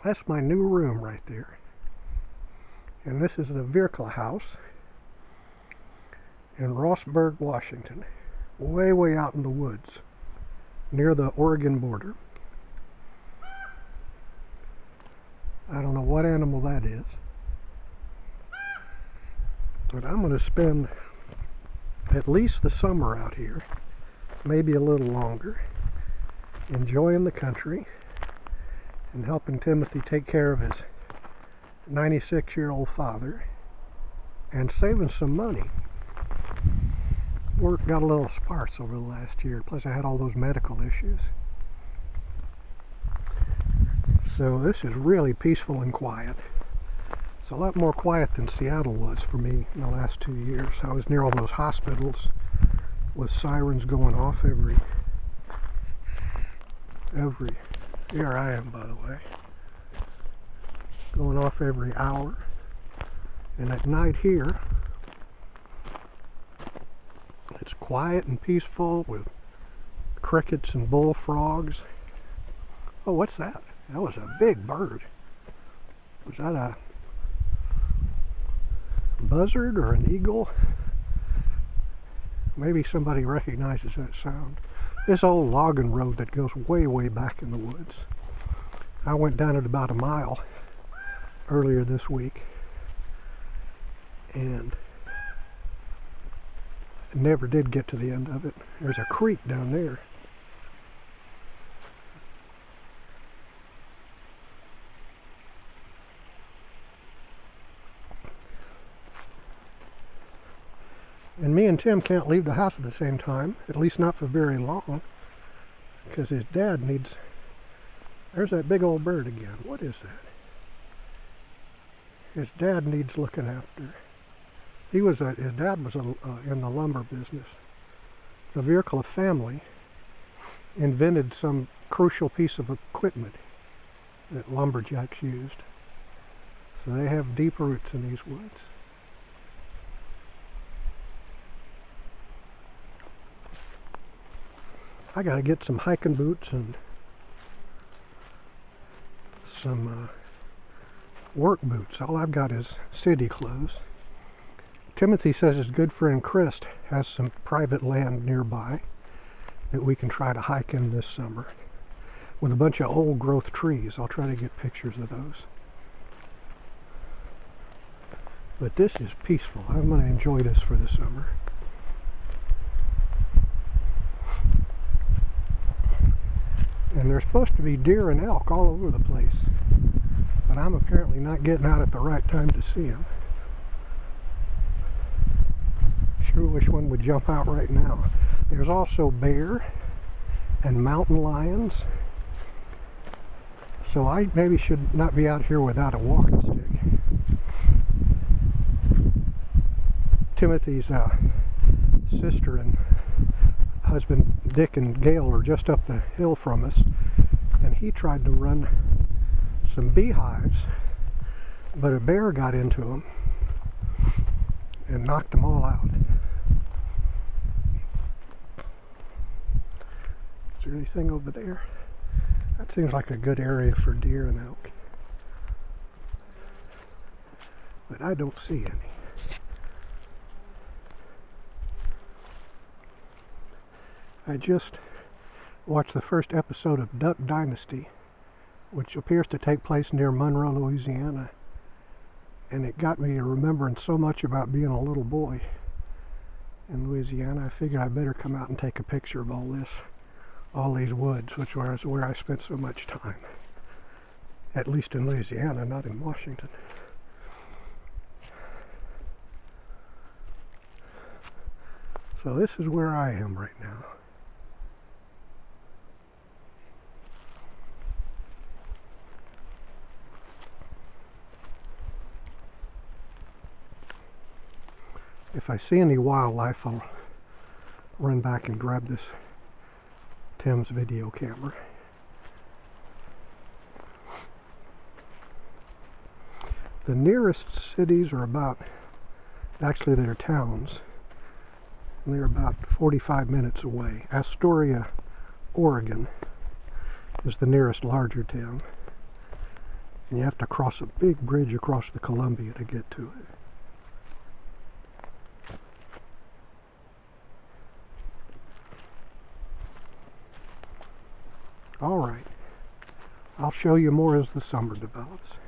That's my new room right there. And this is the Virkla house in Rosburg, Washington. Way, way out in the woods, near the Oregon border. I don't know what animal that is. But I'm going to spend at least the summer out here, maybe a little longer, enjoying the country and helping Timothy take care of his 96-year-old father and saving some money. Work got a little sparse over the last year, plus I had all those medical issues. So this is really peaceful and quiet. It's a lot more quiet than Seattle was for me in the last 2 years. I was near all those hospitals with sirens going off every here I am, by the way, going off every hour. And at night here, it's quiet and peaceful with crickets and bullfrogs. Oh, what's that? That was a big bird. Was that a buzzard or an eagle? Maybe somebody recognizes that sound. This old logging road that goes way, way back in the woods. I went down it about a mile earlier this week and never did get to the end of it. There's a creek down there. And me and Tim can't leave the house at the same time, at least not for very long, because his dad needs... There's that big old bird again. What is that? His dad needs looking after. His dad was in the lumber business. The Virkla family invented some crucial piece of equipment that lumberjacks used. So they have deep roots in these woods. I gotta get some hiking boots and some work boots. All I've got is city clothes. Timothy says his good friend Chris has some private land nearby that we can try to hike in this summer with a bunch of old growth trees. I'll try to get pictures of those. But this is peaceful. I'm going to enjoy this for the summer. And there's supposed to be deer and elk all over the place, but I'm apparently not getting out at the right time to see them. Sure wish one would jump out right now. There's also bear and mountain lions, so I maybe should not be out here without a walking stick. Timothy's sister and husband Dick and Gail are just up the hill from us, and he tried to run some beehives, but a bear got into them and knocked them all out. Is there anything over there? That seems like a good area for deer and elk, but I don't see any. I just watched the first episode of Duck Dynasty, which appears to take place near Monroe, Louisiana, and it got me remembering so much about being a little boy in Louisiana. I figured I better come out and take a picture of all these woods, which was where I spent so much time, at least in Louisiana, not in Washington. So this is where I am right now. If I see any wildlife, I'll run back and grab this Tim's video camera. The nearest cities are about, actually they're towns, and they're about 45 minutes away. Astoria, Oregon is the nearest larger town. And you have to cross a big bridge across the Columbia to get to it. All right, I'll show you more as the summer develops.